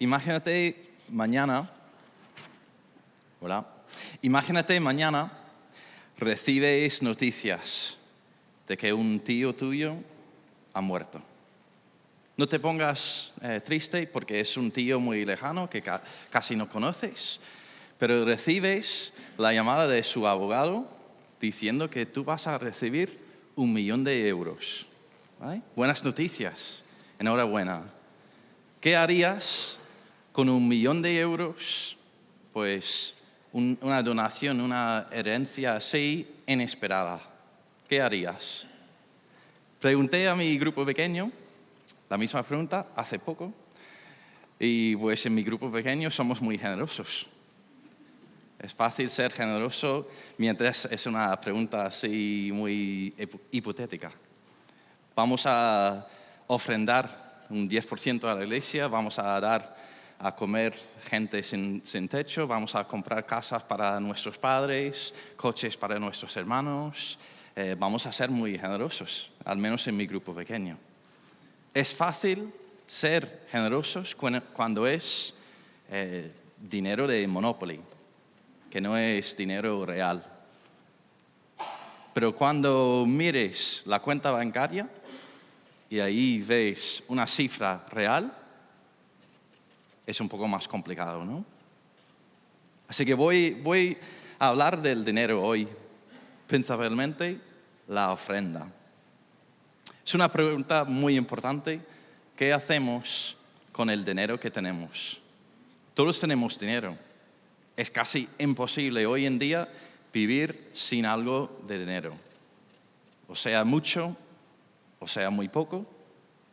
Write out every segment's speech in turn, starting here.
Imagínate mañana, hola, imagínate mañana recibes noticias de que un tío tuyo ha muerto. No te pongas triste porque es un tío muy lejano que casi no conoces, pero recibes la llamada de su abogado diciendo que tú vas a recibir 1 millón de euros. ¿Vale? Buenas noticias, enhorabuena. ¿Qué harías con 1 millón de euros? Pues una donación, una herencia así inesperada. ¿Qué harías? Pregunté a mi grupo pequeño la misma pregunta hace poco y pues en mi grupo pequeño somos muy generosos. Es fácil ser generoso mientras es una pregunta así muy hipotética. Vamos a ofrendar un 10% a la iglesia, vamos a dar a comer gente sin techo, vamos a comprar casas para nuestros padres, coches para nuestros hermanos. Vamos a ser muy generosos, al menos en mi grupo pequeño. Es fácil ser generosos cuando es dinero de Monopoly, que no es dinero real. Pero cuando mires la cuenta bancaria y ahí ves una cifra real, es un poco más complicado, ¿no? Así que voy a hablar del dinero hoy, principalmente la ofrenda. Es una pregunta muy importante. ¿Qué hacemos con el dinero que tenemos? Todos tenemos dinero. Es casi imposible hoy en día vivir sin algo de dinero. O sea mucho, o sea muy poco,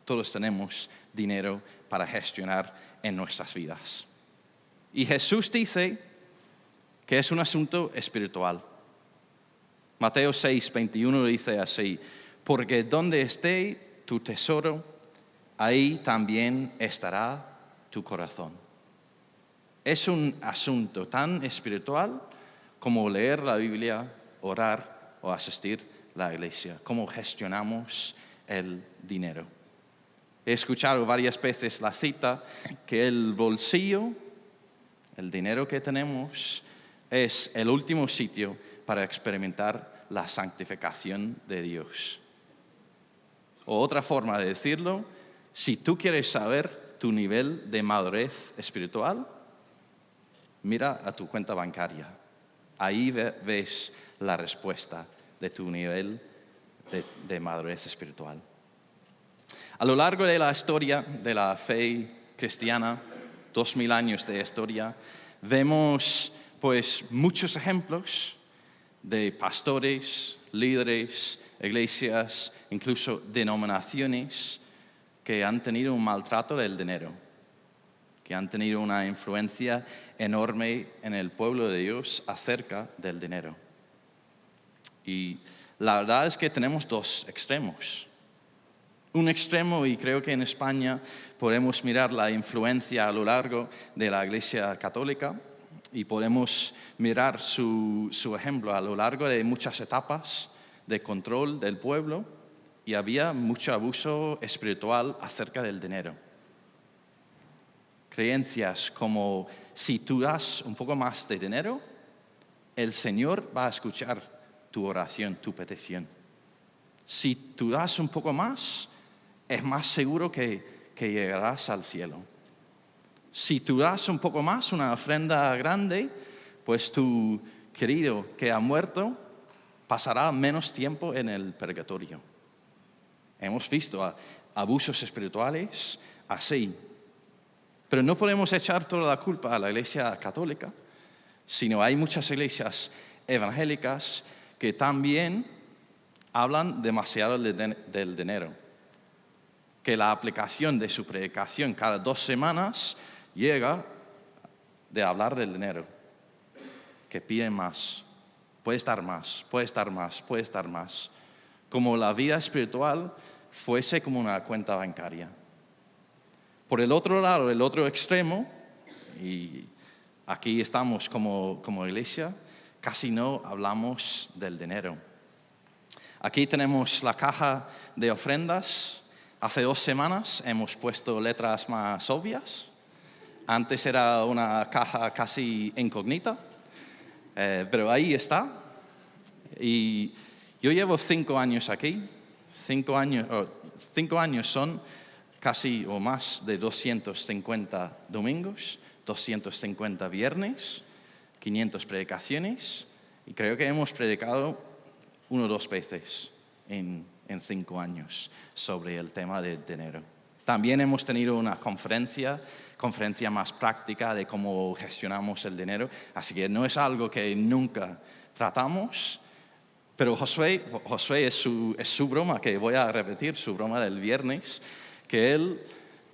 todos tenemos dinero para gestionar en nuestras vidas. Y Jesús dice que es un asunto espiritual. Mateo 6:21 dice así: porque donde esté tu tesoro, ahí también estará tu corazón. Es un asunto tan espiritual como leer la Biblia, orar o asistir a la iglesia. Cómo gestionamos el dinero. He escuchado varias veces la cita que el bolsillo, el dinero que tenemos, es el último sitio para experimentar la santificación de Dios. O otra forma de decirlo, si tú quieres saber tu nivel de madurez espiritual, mira a tu cuenta bancaria. Ahí ves la respuesta de tu nivel de madurez espiritual. A lo largo de la historia de la fe cristiana, 2000 años de historia, vemos pues muchos ejemplos de pastores, líderes, iglesias, incluso denominaciones que han tenido un maltrato del dinero, que han tenido una influencia enorme en el pueblo de Dios acerca del dinero. Y la verdad es que tenemos dos extremos. Un extremo, y creo que en España podemos mirar la influencia a lo largo de la Iglesia Católica y podemos mirar su ejemplo a lo largo de muchas etapas de control del pueblo, y había mucho abuso espiritual acerca del dinero. Creencias como: si tú das un poco más de dinero, el Señor va a escuchar tu oración, tu petición. Si tú das un poco más, es más seguro que llegarás al cielo. Si tú das un poco más, una ofrenda grande, pues tu querido que ha muerto pasará menos tiempo en el purgatorio. Hemos visto abusos espirituales así. Pero no podemos echar toda la culpa a la Iglesia Católica, sino hay muchas iglesias evangélicas que también hablan demasiado del dinero. Que la aplicación de su predicación cada 2 semanas llega de hablar del dinero. Que piden más, puedes dar más, puedes dar más, puedes dar más. Como la vida espiritual fuese como una cuenta bancaria. Por el otro lado, el otro extremo, y aquí estamos como iglesia, casi no hablamos del dinero. Aquí tenemos la caja de ofrendas. Hace 2 semanas hemos puesto letras más obvias. Antes era una caja casi incógnita, pero ahí está. Y yo llevo 5 años aquí. 5 años son casi o más de 250 domingos, 250 viernes, 500 predicaciones. Y creo que hemos predicado 1 o 2 veces en 5 años sobre el tema del dinero. También hemos tenido una conferencia más práctica de cómo gestionamos el dinero, así que no es algo que nunca tratamos, pero Josué es su broma, que voy a repetir, su broma del viernes, que él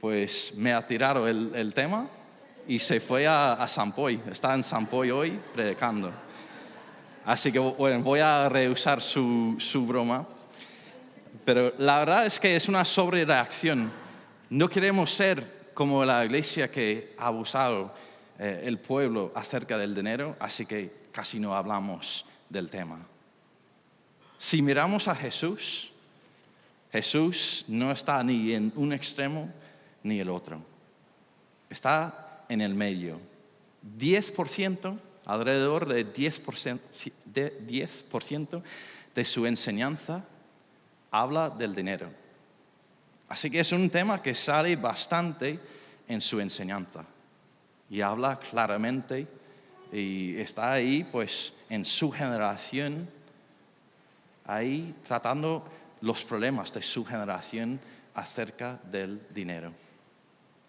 pues me ha tirado el tema y se fue a Sampoy, está en Sampoy hoy predicando. Así que bueno, voy a reusar su broma, pero la verdad es que es una sobrereacción. No queremos ser como la iglesia que ha abusado el pueblo acerca del dinero, así que casi no hablamos del tema. Si miramos a Jesús, Jesús no está ni en un extremo ni el otro. Está en el medio. 10%, alrededor de 10% de su enseñanza habla del dinero. Así que es un tema que sale bastante en su enseñanza y habla claramente y está ahí pues en su generación, ahí tratando los problemas de su generación acerca del dinero.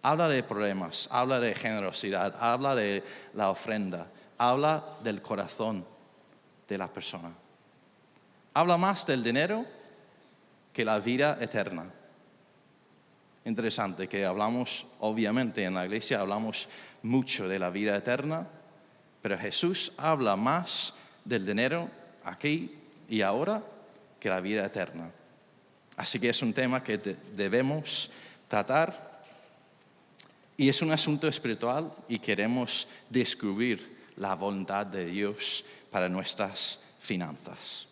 Habla de problemas, habla de generosidad, habla de la ofrenda, habla del corazón de la persona. Habla más del dinero que la vida eterna. Interesante que hablamos, obviamente en la iglesia hablamos mucho de la vida eterna, pero Jesús habla más del dinero aquí y ahora que la vida eterna. Así que es un tema que debemos tratar y es un asunto espiritual y queremos descubrir la voluntad de Dios para nuestras finanzas.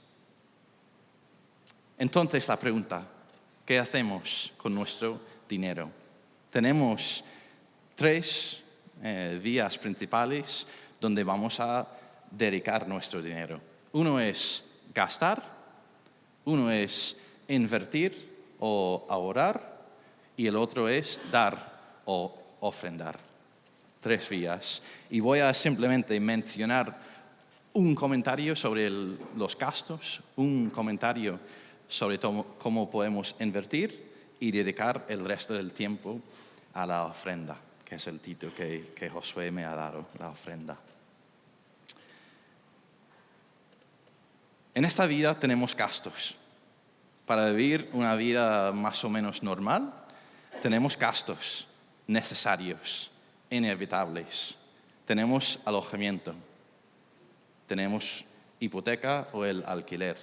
Entonces la pregunta, ¿qué hacemos con nuestro dinero? Tenemos 3 vías principales donde vamos a dedicar nuestro dinero. Uno es gastar, uno es invertir o ahorrar y el otro es dar o ofrendar. 3 vías. Y voy a simplemente mencionar un comentario sobre los gastos, un comentario sobre cómo podemos invertir y dedicar el resto del tiempo a la ofrenda, que es el título que Josué me ha dado, la ofrenda. En esta vida tenemos gastos. Para vivir una vida más o menos normal, tenemos gastos necesarios, inevitables. Tenemos alojamiento, tenemos hipoteca o el alquiler,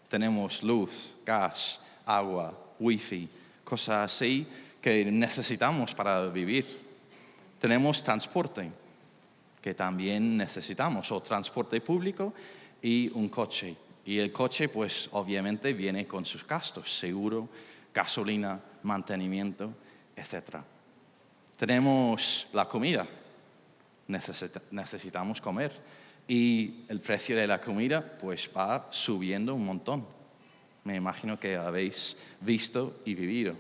tenemos luz, gas, agua, wifi, cosas así que necesitamos para vivir. Tenemos transporte, que también necesitamos, o transporte público y un coche. Y el coche, pues, obviamente viene con sus gastos, seguro, gasolina, mantenimiento, etc. Tenemos la comida, necesitamos comer. Y el precio de la comida, pues, va subiendo un montón. Me imagino que habéis visto y vivido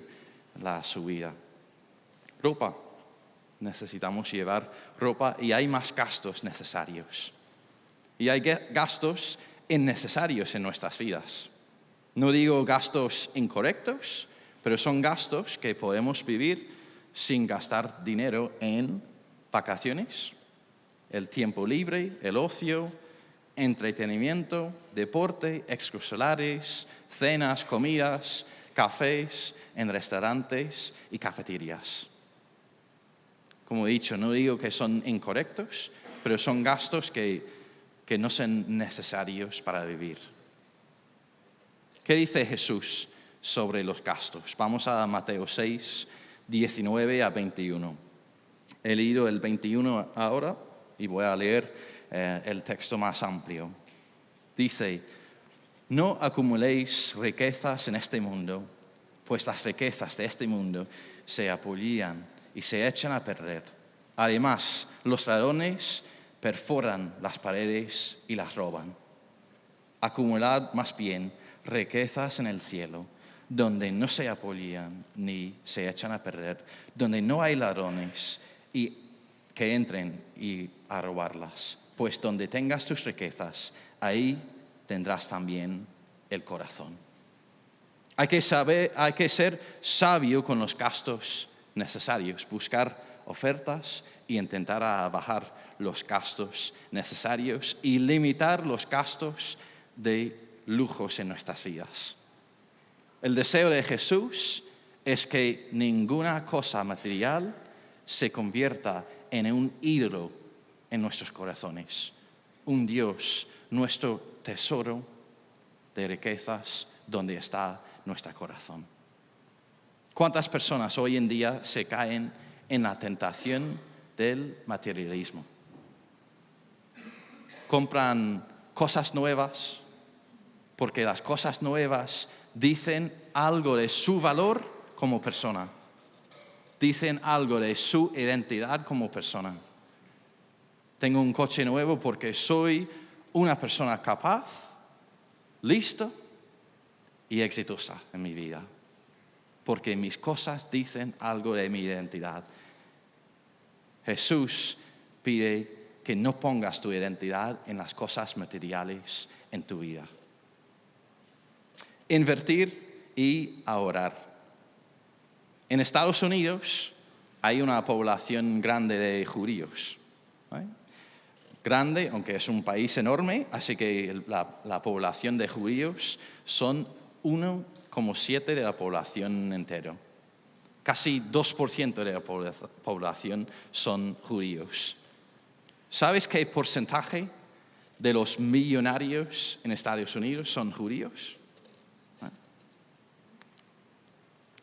la subida. Ropa. Necesitamos llevar ropa y hay más gastos necesarios. Y hay gastos innecesarios en nuestras vidas. No digo gastos incorrectos, pero son gastos que podemos vivir sin gastar dinero en vacaciones, el tiempo libre, el ocio, entretenimiento, deporte, excursiones, cenas, comidas, cafés, en restaurantes y cafeterías. Como he dicho, no digo que son incorrectos, pero son gastos que no son necesarios para vivir. ¿Qué dice Jesús sobre los gastos? Vamos a Mateo 6, 19 a 21. He leído el 21 ahora y voy a leer el texto más amplio. Dice, no acumuléis riquezas en este mundo, pues las riquezas de este mundo se apolillan y se echan a perder, Además, los ladrones perforan las paredes y las roban. Acumulad más bien riquezas en el cielo, donde no se apoyan ni se echan a perder, donde no hay ladrones y que entren a robarlas. Pues donde tengas tus riquezas, ahí tendrás también el corazón. Hay que ser sabio con los gastos necesarios, buscar ofertas y intentar bajar los gastos necesarios y limitar los gastos de lujos en nuestras vidas. El deseo de Jesús es que ninguna cosa material se convierta en un ídolo en nuestros corazones. Un Dios, nuestro tesoro de riquezas, donde está nuestro corazón. ¿Cuántas personas hoy en día se caen en la tentación del materialismo? Compran cosas nuevas porque las cosas nuevas dicen algo de su valor como persona. Dicen algo de su identidad como persona. Tengo un coche nuevo porque soy una persona capaz, lista y exitosa en mi vida. Porque mis cosas dicen algo de mi identidad. Jesús pide que no pongas tu identidad en las cosas materiales en tu vida. Invertir y ahorrar. En Estados Unidos hay una población grande de judíos. Grande, aunque es un país enorme, así que la población de judíos son 1,7 de la población entera. Casi 2% de la población son judíos. ¿Sabes qué porcentaje de los millonarios en Estados Unidos son judíos?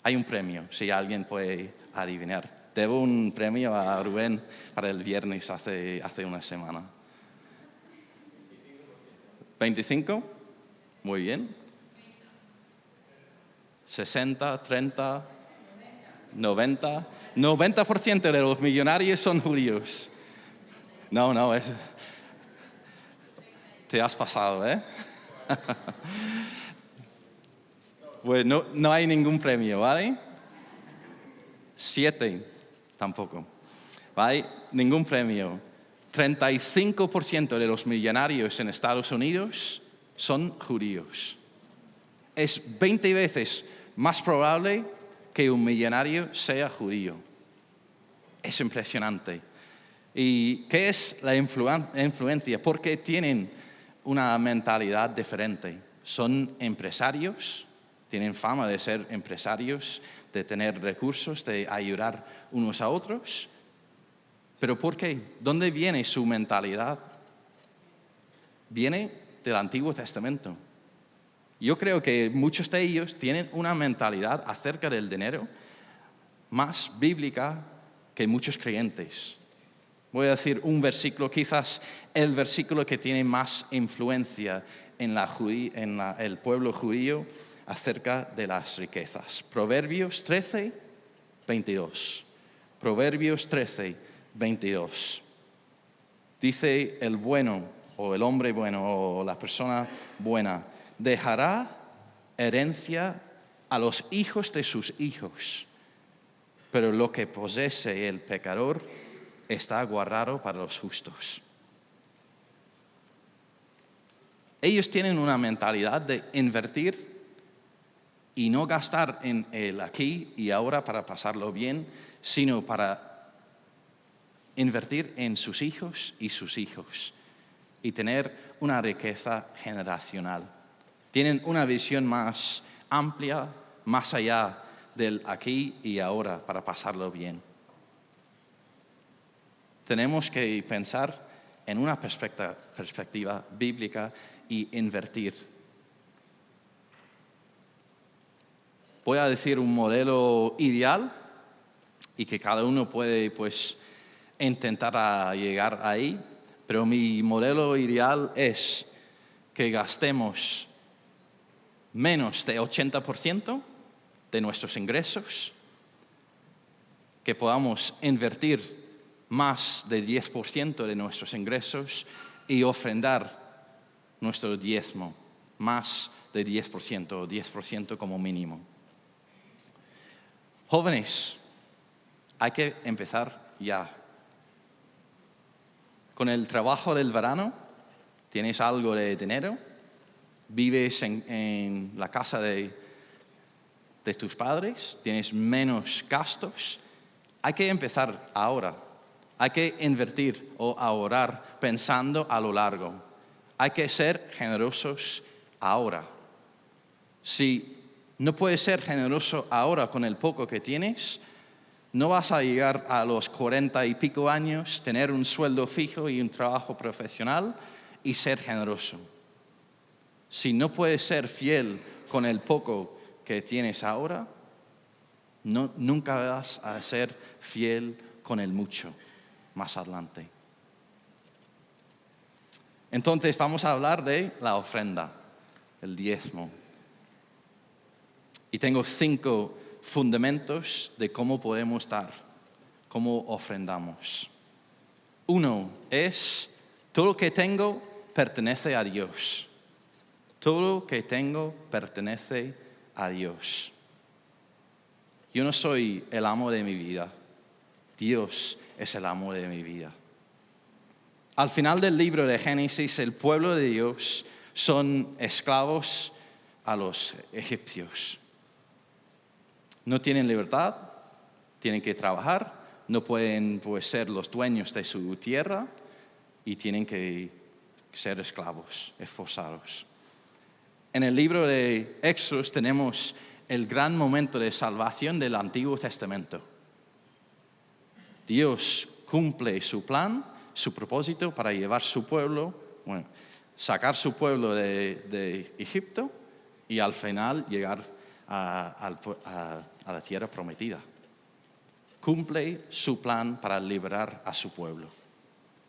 Hay un premio, si alguien puede adivinar. Debo un premio a Rubén para el viernes hace una semana. 25, muy bien. 60, 30, 90. 90% de los millonarios son judíos. No, te has pasado, ¿eh? Pues no hay ningún premio, ¿vale? 7, tampoco. ¿Vale? Ningún premio. 35% de los millonarios en Estados Unidos son judíos. Es 20 veces más probable que un millonario sea judío. Es impresionante. ¿Y qué es la influencia? Porque tienen una mentalidad diferente. Son empresarios, tienen fama de ser empresarios, de tener recursos, de ayudar unos a otros. ¿Pero por qué? ¿Dónde viene su mentalidad? Viene del Antiguo Testamento. Yo creo que muchos de ellos tienen una mentalidad acerca del dinero más bíblica que muchos creyentes. Voy a decir un versículo, quizás el versículo que tiene más influencia en el pueblo judío acerca de las riquezas. Proverbios 13, 22. Proverbios 13, 22. Dice el bueno, o el hombre bueno, o la persona buena, dejará herencia a los hijos de sus hijos, pero lo que posee el pecador está guardado para los justos. Ellos tienen una mentalidad de invertir y no gastar en el aquí y ahora para pasarlo bien, sino para invertir en sus hijos y tener una riqueza generacional. Tienen una visión más amplia, más allá del aquí y ahora para pasarlo bien. Tenemos que pensar en una perspectiva bíblica y invertir. Voy a decir un modelo ideal y que cada uno puede intentar llegar ahí, pero mi modelo ideal es que gastemos menos de 80% de nuestros ingresos, que podamos invertir más del 10% de nuestros ingresos y ofrendar nuestro diezmo, más de 10% o 10% como mínimo. Jóvenes, hay que empezar ya. Con el trabajo del verano, tienes algo de dinero, vives en la casa de tus padres, tienes menos gastos. Hay que empezar ahora. Hay que invertir o ahorrar pensando a lo largo. Hay que ser generosos ahora. Si no puedes ser generoso ahora con el poco que tienes, no vas a llegar a los 40 y pico años, tener un sueldo fijo y un trabajo profesional y ser generoso. Si no puedes ser fiel con el poco que tienes ahora, nunca vas a ser fiel con el mucho más adelante. Entonces vamos a hablar de la ofrenda, el diezmo. Y tengo 5 fundamentos de cómo podemos dar, cómo ofrendamos. 1 es, todo lo que tengo pertenece a Dios. Todo lo que tengo pertenece a Dios. Yo no soy el amo de mi vida. Dios es el amo de mi vida. Al final del libro de Génesis, el pueblo de Dios son esclavos a los egipcios. No tienen libertad, tienen que trabajar, no pueden ser los dueños de su tierra y tienen que ser esclavos, esforzados. En el libro de Éxodo tenemos el gran momento de salvación del Antiguo Testamento. Dios cumple su plan, su propósito para llevar su pueblo, sacar su pueblo de Egipto y al final llegar a la tierra prometida. Cumple su plan para liberar a su pueblo.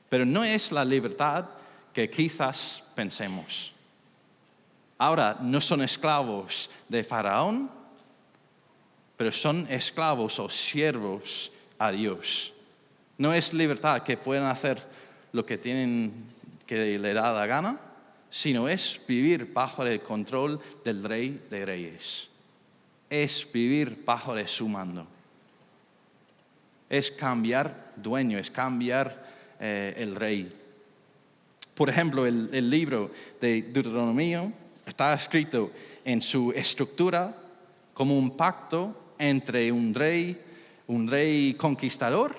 Pero no es la libertad que quizás pensemos. Ahora no son esclavos de Faraón, pero son esclavos o siervos a Dios. No es libertad que puedan hacer lo que le da la gana, sino es vivir bajo el control del Rey de Reyes. Es vivir bajo de su mando. Es cambiar dueño, es cambiar el rey. Por ejemplo, el libro de Deuteronomio está escrito en su estructura como un pacto entre un rey conquistador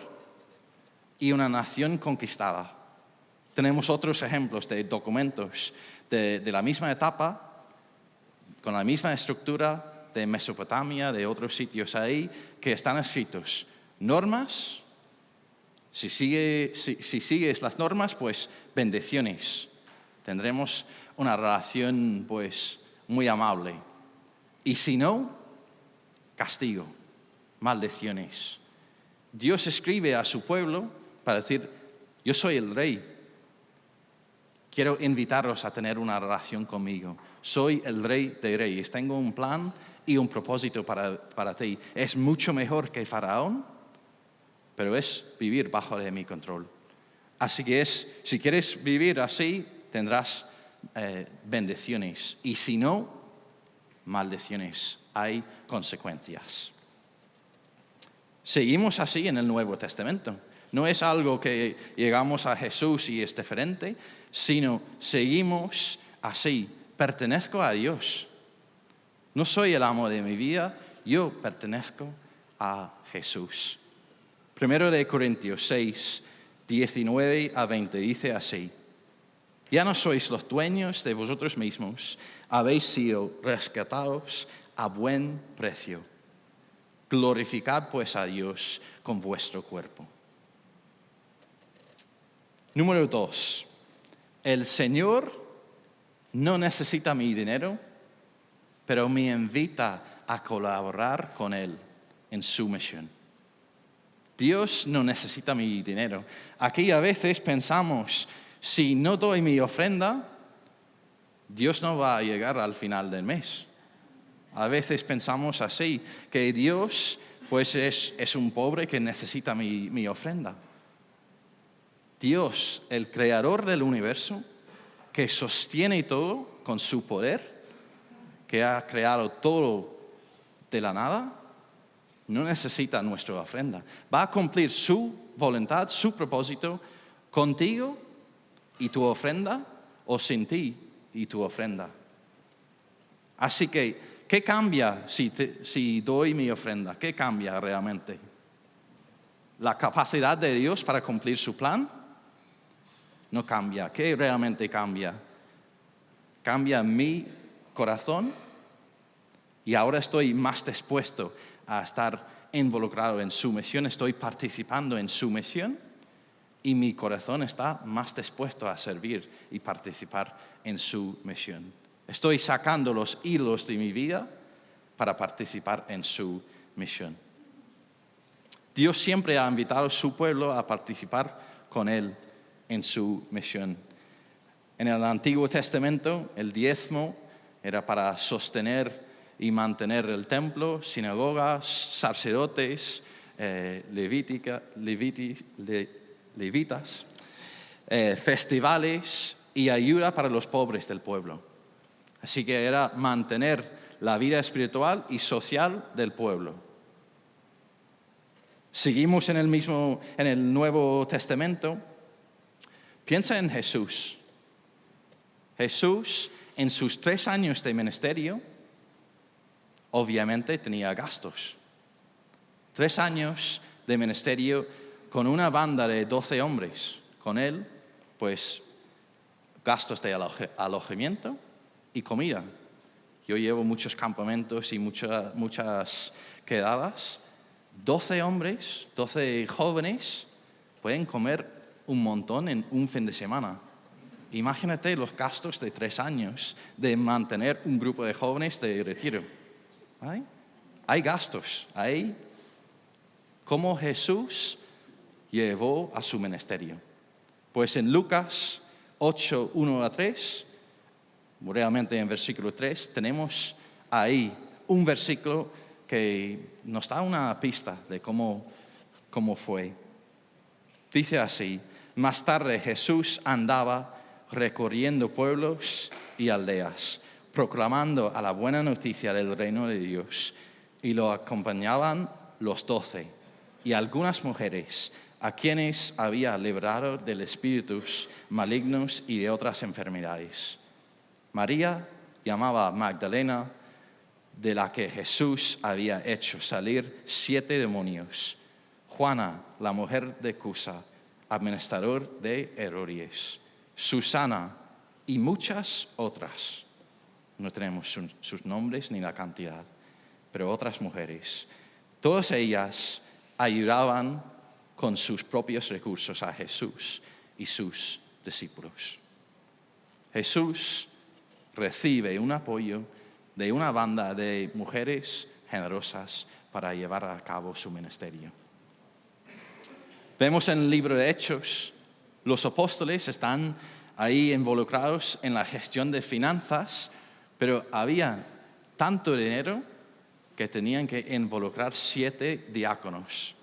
y una nación conquistada. Tenemos otros ejemplos de documentos de la misma etapa, con la misma estructura, de Mesopotamia, de otros sitios ahí, que están escritos normas. Si sigues las normas, pues bendiciones. Tendremos una relación pues muy amable. Y si no, castigo, maldiciones. Dios escribe a su pueblo para decir, yo soy el rey. Quiero invitaros a tener una relación conmigo. Soy el rey de reyes. Tengo un plan y un propósito para ti. Es mucho mejor que Faraón, pero es vivir bajo de mi control. Así que si quieres vivir así, tendrás bendiciones. Y si no, maldiciones. Hay consecuencias. Seguimos así en el Nuevo Testamento. No es algo que llegamos a Jesús y es diferente, sino seguimos así. Pertenezco a Dios. No soy el amo de mi vida, yo pertenezco a Jesús. 1 Corintios 6, 19 a 20 dice así: ya no sois los dueños de vosotros mismos, habéis sido rescatados a buen precio. Glorificad pues a Dios con vuestro cuerpo. Número 2. El Señor no necesita mi dinero, pero me invita a colaborar con Él en su misión. Dios no necesita mi dinero. Aquí a veces pensamos, si no doy mi ofrenda, Dios no va a llegar al final del mes. A veces pensamos así, que Dios pues es un pobre que necesita mi ofrenda. Dios, el creador del universo, que sostiene todo con su poder, que ha creado todo de la nada, no necesita nuestra ofrenda. Va a cumplir su voluntad, su propósito contigo y tu ofrenda, o sin ti y tu ofrenda. Así que, ¿qué cambia si doy mi ofrenda? ¿Qué cambia realmente? ¿La capacidad de Dios para cumplir su plan? No cambia. ¿Qué realmente cambia? Cambia mi corazón y ahora estoy más dispuesto a estar involucrado en su misión, estoy participando en su misión y mi corazón está más dispuesto a servir y participar en su misión. Estoy sacando los hilos de mi vida para participar en su misión. Dios siempre ha invitado a su pueblo a participar con él en su misión. En el Antiguo Testamento, el diezmo era para sostener y mantener el templo, sinagogas, sacerdotes, levitas, festivales y ayuda para los pobres del pueblo. Así que era mantener la vida espiritual y social del pueblo. Seguimos en el Nuevo Testamento. Piensa en Jesús. Jesús, en sus 3 años de ministerio, obviamente tenía gastos. 3 años de ministerio con una banda de 12 hombres. Con él, pues, gastos de alojamiento y comida. Yo llevo muchos campamentos y muchas quedadas. 12 hombres, 12 jóvenes pueden comer un montón en un fin de semana. Imagínate los gastos de 3 años de mantener un grupo de jóvenes de retiro. ¿Vale? Hay gastos, hay cómo Jesús llevó a su ministerio. Pues en Lucas 8, 1-3, realmente en versículo 3, tenemos ahí un versículo que nos da una pista de cómo fue. Dice así: más tarde Jesús andaba recorriendo pueblos y aldeas, proclamando a la buena noticia del reino de Dios, y lo acompañaban los 12 y algunas mujeres a quienes había librado de espíritus malignos y de otras enfermedades. María, llamada Magdalena, de la que Jesús había hecho salir 7 demonios. Juana, la mujer de Cusa, administrador de Herodes. Susana y muchas otras. No tenemos sus nombres ni la cantidad, pero otras mujeres. Todas ellas ayudaban con sus propios recursos a Jesús y sus discípulos. Jesús recibe un apoyo de una banda de mujeres generosas para llevar a cabo su ministerio. Vemos en el libro de Hechos, los apóstoles están ahí involucrados en la gestión de finanzas, pero había tanto dinero que tenían que involucrar 7 diáconos.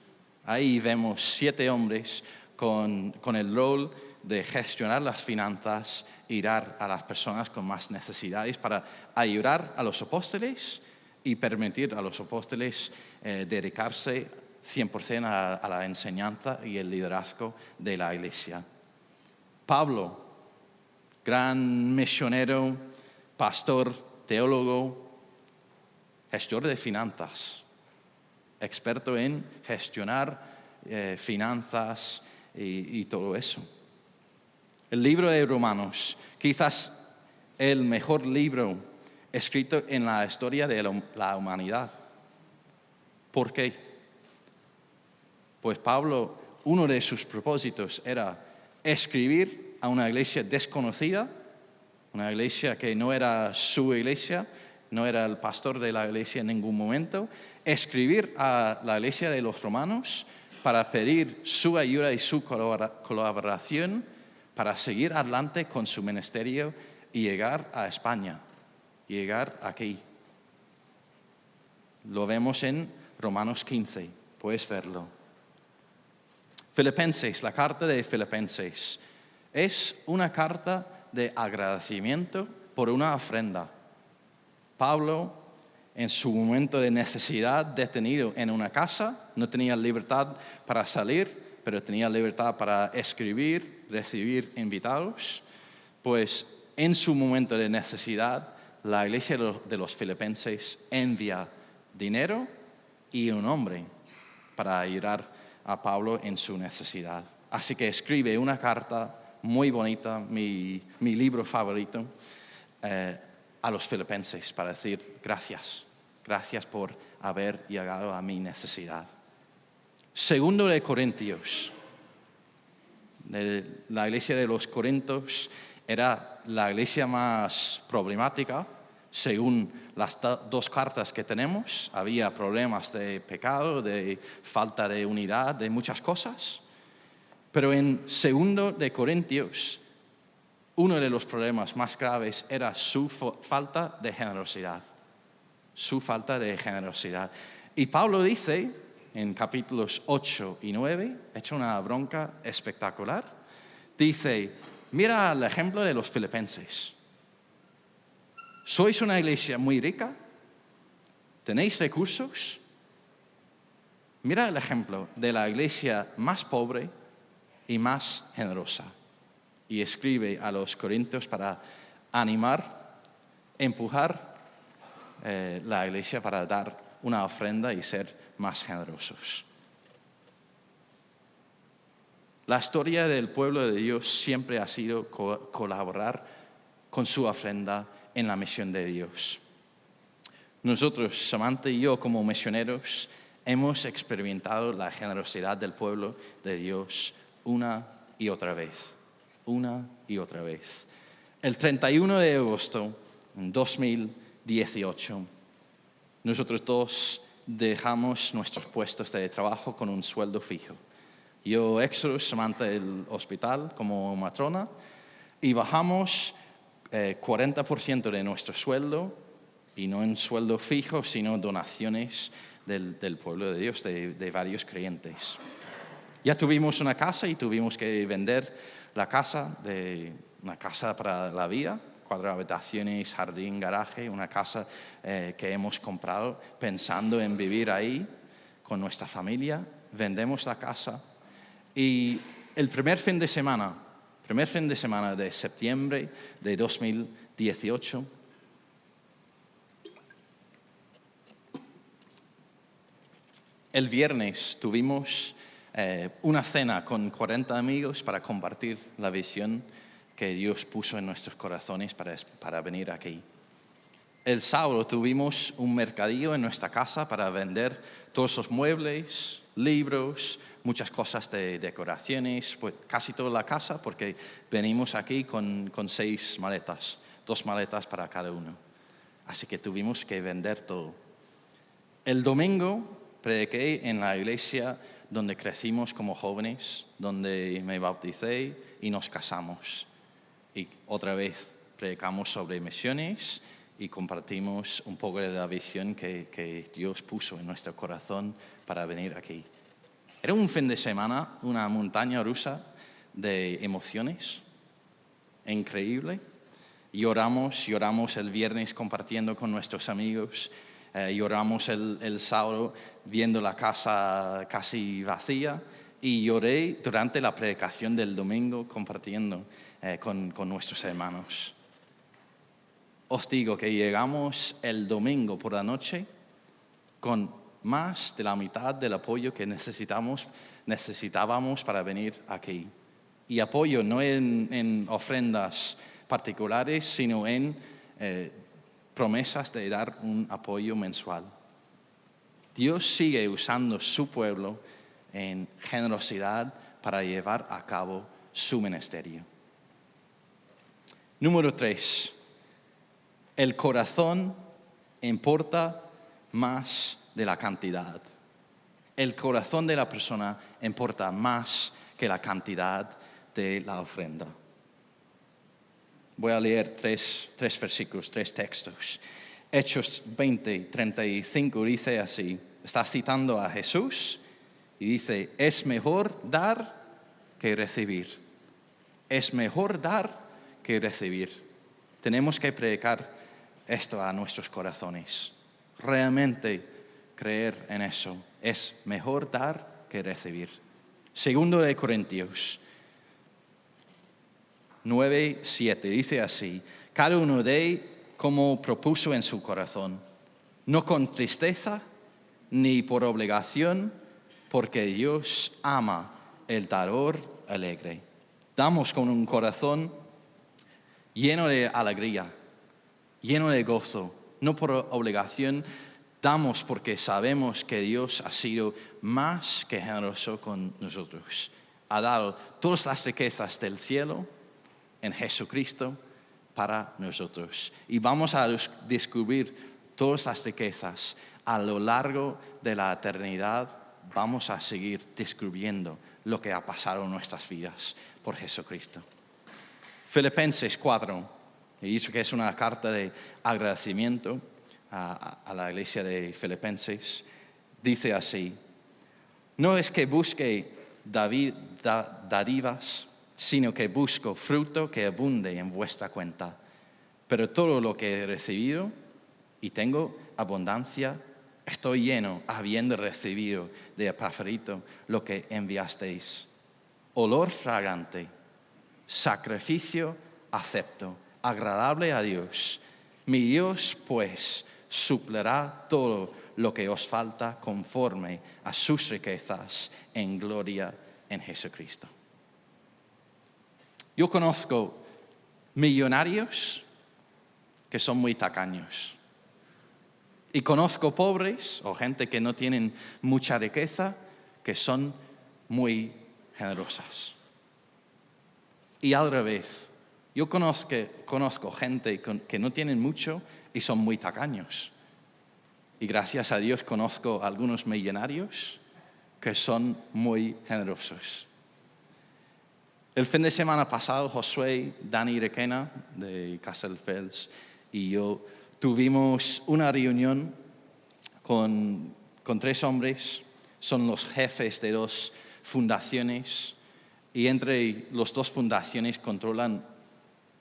Ahí vemos 7 hombres con el rol de gestionar las finanzas y dar a las personas con más necesidades para ayudar a los apóstoles y permitir a los apóstoles dedicarse 100% a la enseñanza y el liderazgo de la iglesia. Pablo, gran misionero, pastor, teólogo, gestor de finanzas, experto en gestionar finanzas y todo eso. El libro de Romanos, quizás el mejor libro escrito en la historia de la humanidad. ¿Por qué? Pues Pablo, uno de sus propósitos era escribir a una iglesia desconocida, una iglesia que no era su iglesia, no era el pastor de la iglesia en ningún momento, escribir a la iglesia de los romanos para pedir su ayuda y su colaboración para seguir adelante con su ministerio y llegar a España, llegar aquí. Lo vemos en Romanos 15, puedes verlo. Filipenses, la carta de Filipenses, es una carta de agradecimiento por una ofrenda. Pablo, en su momento de necesidad, detenido en una casa, no tenía libertad para salir, pero tenía libertad para escribir, recibir invitados. Pues en su momento de necesidad, la iglesia de los Filipenses envía dinero y un hombre para ayudar a Pablo en su necesidad. Así que escribe una carta muy bonita, mi libro favorito, a los Filipenses para decir gracias por haber llegado a mi necesidad. Segundo de Corintios. La iglesia de los Corintios era la iglesia más problemática. Según las dos cartas que tenemos, había problemas de pecado, de falta de unidad, de muchas cosas. Pero en segundo de Corintios, uno de los problemas más graves era su falta de generosidad. Su falta de generosidad. Y Pablo dice, en capítulos 8 y 9, echa una bronca espectacular, dice, mira el ejemplo de los filipenses. ¿Sois una iglesia muy rica? ¿Tenéis recursos? Mira el ejemplo de la iglesia más pobre y más generosa. Y escribe a los corintios para animar, empujar la iglesia para dar una ofrenda y ser más generosos. La historia del pueblo de Dios siempre ha sido colaborar con su ofrenda en la misión de Dios. Nosotros, Samantha y yo, como misioneros, hemos experimentado la generosidad del pueblo de Dios una y otra vez. El 31 de agosto de 2018, nosotros dos dejamos nuestros puestos de trabajo con un sueldo fijo. Yo, Exodus, Samantha, del hospital como matrona, y bajamos 40% de nuestro sueldo, y no en sueldo fijo, sino donaciones del pueblo de Dios, de varios creyentes. Ya tuvimos una casa y tuvimos que vender la casa, una casa para la vida, 4 habitaciones, jardín, garaje, una casa que hemos comprado pensando en vivir ahí con nuestra familia. Vendemos la casa y el primer fin de semana de septiembre de 2018, el viernes tuvimos una cena con 40 amigos para compartir la visión que Dios puso en nuestros corazones para venir aquí. El sábado tuvimos un mercadillo en nuestra casa para vender todos los muebles, libros, muchas cosas de decoraciones, pues casi toda la casa, porque venimos aquí con 6 maletas, 2 maletas para cada uno. Así que tuvimos que vender todo. El domingo prediqué en la iglesia donde crecimos como jóvenes, donde me bauticé y nos casamos. Y otra vez predicamos sobre misiones y compartimos un poco de la visión que Dios puso en nuestro corazón para venir aquí. Era un fin de semana, una montaña rusa de emociones, increíble. Lloramos el viernes compartiendo con nuestros amigos. Lloramos el sábado viendo la casa casi vacía y lloré durante la predicación del domingo compartiendo con nuestros hermanos. Os digo que llegamos el domingo por la noche con más de la mitad del apoyo que necesitábamos para venir aquí. Y apoyo no en ofrendas particulares, sino en promesas de dar un apoyo mensual. Dios sigue usando su pueblo en generosidad para llevar a cabo su ministerio. Número 3. El corazón importa más de la cantidad. El corazón de la persona importa más que la cantidad de la ofrenda. Voy a leer tres versículos, 3 textos. Hechos 20:35 dice así, está citando a Jesús Y dice, es mejor dar que recibir. Es mejor dar que recibir. Tenemos que predicar esto a nuestros corazones. Realmente creer en eso. Es mejor dar que recibir. Segundo de Corintios 9:7 dice así, cada uno dé como propuso en su corazón, no con tristeza ni por obligación, porque Dios ama el dador alegre. Damos con un corazón lleno de alegría, lleno de gozo, no por obligación. Damos porque sabemos que Dios ha sido más que generoso con nosotros. Ha dado todas las riquezas del cielo en Jesucristo para nosotros. Y vamos a descubrir todas las riquezas a lo largo de la eternidad. Vamos a seguir descubriendo lo que ha pasado en nuestras vidas por Jesucristo. Filipenses 4, he dicho que es una carta de agradecimiento a la iglesia de Filipenses. Dice así, no es que busque dádivas, sino que busco fruto que abunde en vuestra cuenta. Pero todo lo que he recibido y tengo abundancia, estoy lleno, habiendo recibido de Epafrodito lo que enviasteis. Olor fragante, sacrificio acepto, agradable a Dios. Mi Dios, pues, suplirá todo lo que os falta conforme a sus riquezas en gloria en Jesucristo. Yo conozco millonarios que son muy tacaños. Y conozco pobres o gente que no tienen mucha riqueza que son muy generosas. Y al revés, yo conozco gente que no tienen mucho y son muy tacaños. Y gracias a Dios conozco algunos millonarios que son muy generosos. El fin de semana pasado, Josué, Dani Requena de Castelldefels y yo tuvimos una reunión con 3 hombres. Son los jefes de 2 fundaciones y entre las 2 fundaciones controlan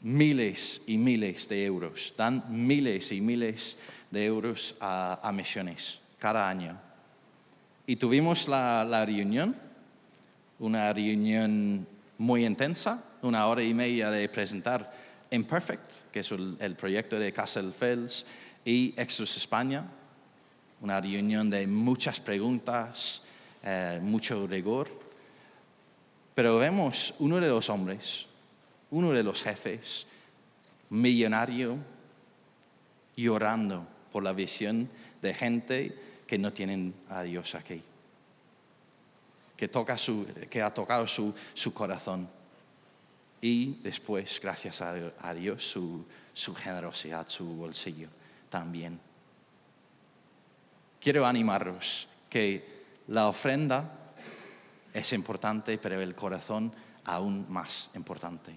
miles y miles de euros. Dan miles y miles de euros a misiones cada año. Y tuvimos la reunión, una reunión muy intensa, 1 hora y media de presentar Imperfect, que es el proyecto de Castelldefels y Exodus España. Una reunión de muchas preguntas, mucho rigor. Pero vemos uno de los hombres, uno de los jefes, millonario, llorando por la visión de gente que no tienen a Dios aquí. Que ha tocado su corazón. Y después, gracias a Dios, su generosidad, su bolsillo también. Quiero animaros que la ofrenda es importante, pero el corazón aún más importante.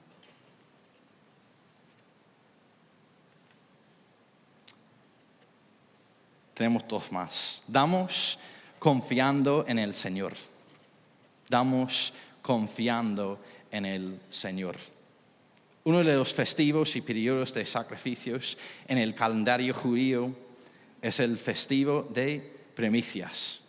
Tenemos 2 más. Damos confiando en el Señor. Damos confiando en el Señor. Uno de los festivos y periodos de sacrificios en el calendario judío es el festivo de primicias.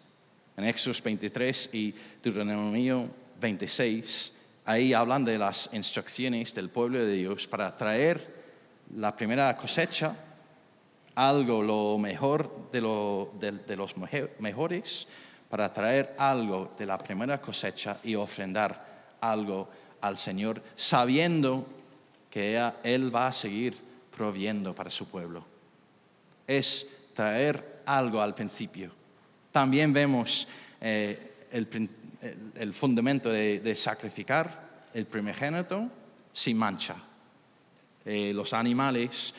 En Éxodo 23 y Deuteronomio 26, ahí hablan de las instrucciones del pueblo de Dios para traer la primera cosecha, algo lo mejor de los mejores, para traer algo de la primera cosecha y ofrendar algo al Señor, sabiendo que Él va a seguir proviendo para su pueblo. Es traer algo al principio. También vemos el fundamento de sacrificar el primogénito sin mancha. Los animales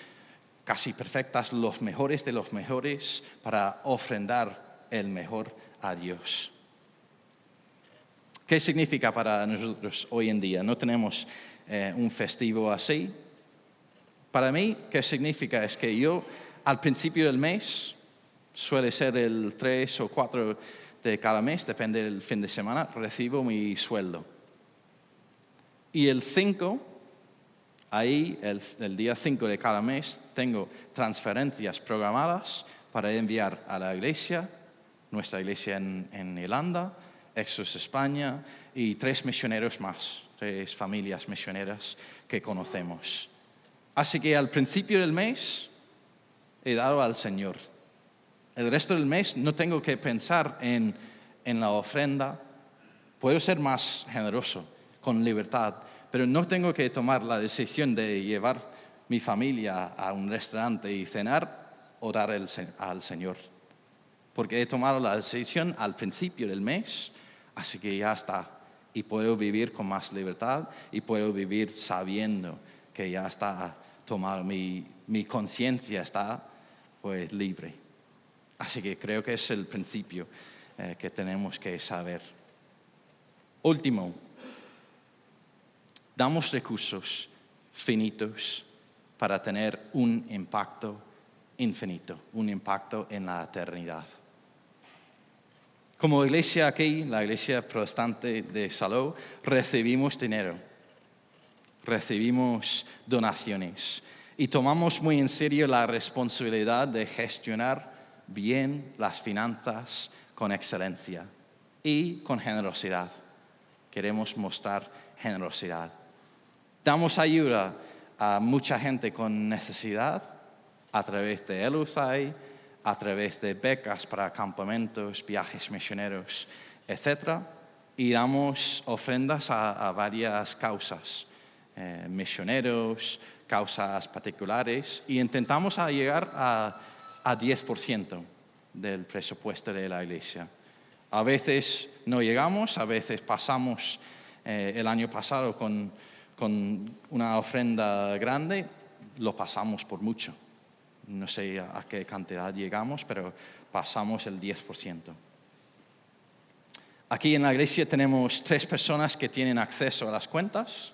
casi perfectas, los mejores de los mejores, para ofrendar el mejor a Dios. ¿Qué significa para nosotros hoy en día? No tenemos un festivo así. Para mí, ¿qué significa? Es que yo, al principio del mes, suele ser el 3 o 4 de cada mes, depende del fin de semana, recibo mi sueldo. Y el 5, ahí, el día 5 de cada mes, tengo transferencias programadas para enviar a la iglesia, nuestra iglesia en Irlanda, Exos España y 3 misioneros más, 3 familias misioneras que conocemos. Así que al principio del mes he dado al Señor. El resto del mes no tengo que pensar en la ofrenda. Puedo ser más generoso, con libertad, pero no tengo que tomar la decisión de llevar mi familia a un restaurante y cenar o dar al Señor. Porque he tomado la decisión al principio del mes, así que ya está. Y puedo vivir con más libertad y puedo vivir sabiendo que ya está tomado, mi conciencia está pues libre. Así que creo que es el principio que tenemos que saber. Último, damos recursos finitos para tener un impacto infinito, un impacto en la eternidad. Como iglesia aquí, la iglesia protestante de Salou, recibimos dinero, recibimos donaciones y tomamos muy en serio la responsabilidad de gestionar bien las finanzas con excelencia y con generosidad. Queremos mostrar generosidad. Damos ayuda a mucha gente con necesidad a través de ELUSAI, a través de becas para campamentos, viajes misioneros, etc. Y damos ofrendas a varias causas, misioneros, causas particulares, y intentamos llegar a 10% del presupuesto de la iglesia. A veces no llegamos, a veces pasamos. El año pasado con una ofrenda grande lo pasamos por mucho. No sé a qué cantidad llegamos, pero pasamos el 10%. Aquí en la iglesia tenemos 3 personas que tienen acceso a las cuentas,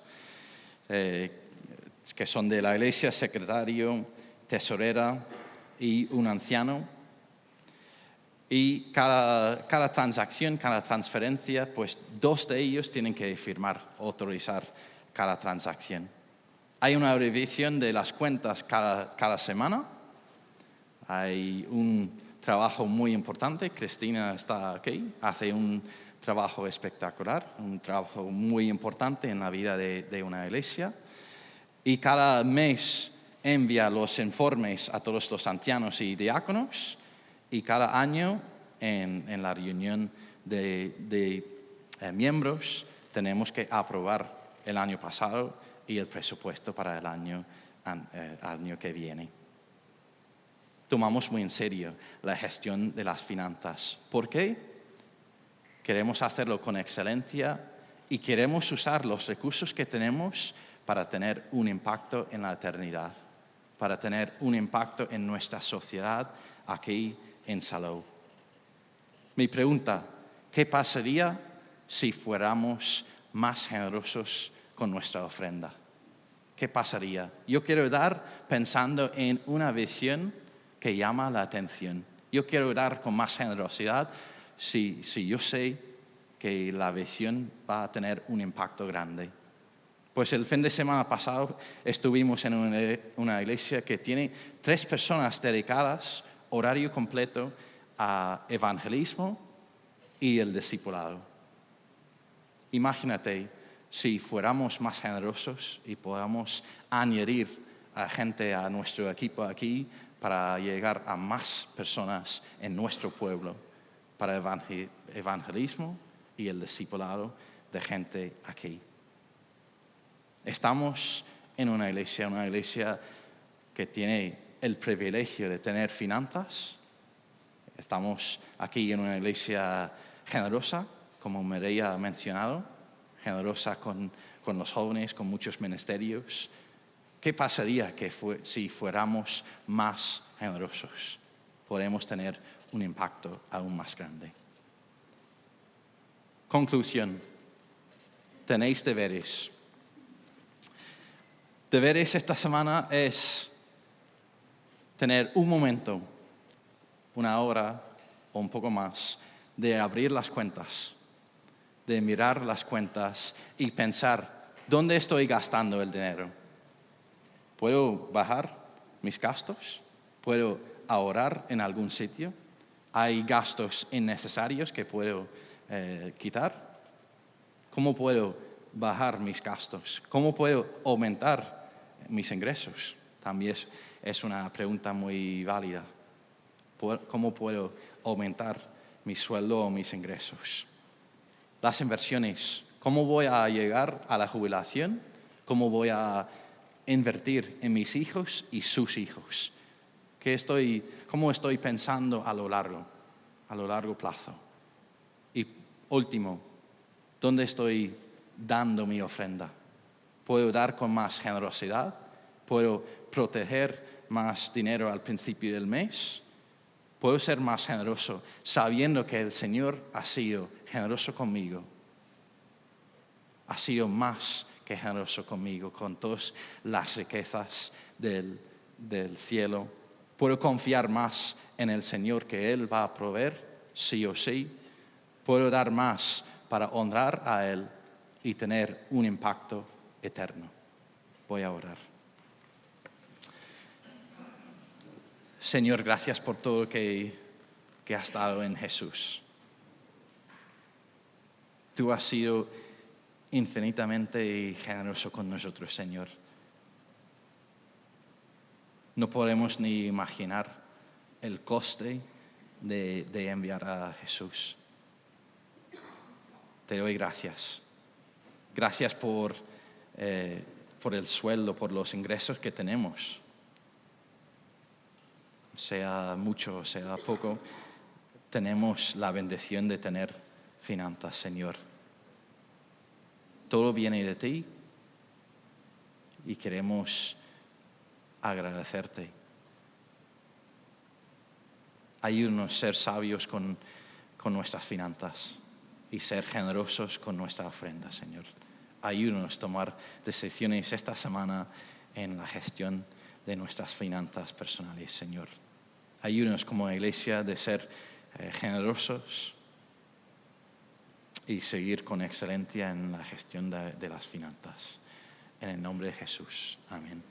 que son de la iglesia, secretario, tesorera y un anciano. Y cada transacción, cada transferencia, pues 2 de ellos tienen que firmar, autorizar cada transacción. Hay una revisión de las cuentas cada semana. Hay un trabajo muy importante. Cristina está aquí, hace un trabajo espectacular, un trabajo muy importante en la vida de una iglesia. Y cada mes envía los informes a todos los ancianos y diáconos. Y cada año en la reunión de miembros tenemos que aprobar el año pasado y el presupuesto para el año que viene. Tomamos muy en serio la gestión de las finanzas. ¿Por qué? Queremos hacerlo con excelencia y queremos usar los recursos que tenemos para tener un impacto en la eternidad, para tener un impacto en nuestra sociedad aquí en Salou. Mi pregunta, ¿qué pasaría si fuéramos más generosos con nuestra ofrenda? ¿Qué pasaría? Yo quiero dar pensando en una visión que llama la atención. Yo quiero dar con más generosidad si yo sé que la visión va a tener un impacto grande. Pues el fin de semana pasado estuvimos en una iglesia que tiene 3 personas dedicadas, horario completo, a evangelismo y el discipulado. Imagínate si fuéramos más generosos y podamos añadir a gente a nuestro equipo aquí para llegar a más personas en nuestro pueblo, para evangelismo y el discipulado de gente aquí. Estamos en una iglesia que tiene el privilegio de tener finanzas. Estamos aquí en una iglesia generosa, como Mireia ha mencionado, generosa con los jóvenes, con muchos ministerios. ¿Qué pasaría si fuéramos más generosos? Podemos tener un impacto aún más grande. Conclusión. Tenéis deberes. Deberes esta semana es tener un momento, una hora o un poco más, de abrir las cuentas, de mirar las cuentas y pensar, ¿dónde estoy gastando el dinero? ¿Puedo bajar mis gastos? ¿Puedo ahorrar en algún sitio? ¿Hay gastos innecesarios que puedo quitar? ¿Cómo puedo bajar mis gastos? ¿Cómo puedo aumentar mis ingresos? También es una pregunta muy válida. ¿Cómo puedo aumentar mi sueldo o mis ingresos? Las inversiones. ¿Cómo voy a llegar a la jubilación? ¿Cómo voy a invertir en mis hijos y sus hijos? ¿Cómo estoy pensando a lo largo plazo? Y último, ¿dónde estoy dando mi ofrenda? ¿Puedo dar con más generosidad? ¿Puedo proteger más dinero al principio del mes? ¿Puedo ser más generoso sabiendo que el Señor ha sido generoso conmigo? Ha sido más que generoso conmigo con todas las riquezas del cielo. ¿Puedo confiar más en el Señor que Él va a proveer, sí o sí? ¿Puedo dar más para honrar a Él y tener un impacto eterno? Voy a orar. Señor, gracias por todo que has dado en Jesús. Tú has sido infinitamente generoso con nosotros, Señor. No podemos ni imaginar el coste de enviar a Jesús. Te doy gracias. Gracias por el sueldo, por los ingresos que tenemos. Sea mucho, sea poco, tenemos la bendición de tener finanzas, Señor. Todo viene de ti y queremos agradecerte. Ayúdanos a ser sabios con nuestras finanzas y ser generosos con nuestra ofrenda, Señor. Ayúdanos a tomar decisiones esta semana en la gestión de nuestras finanzas personales, Señor. Ayúdanos como iglesia de ser generosos y seguir con excelencia en la gestión de las finanzas. En el nombre de Jesús. Amén.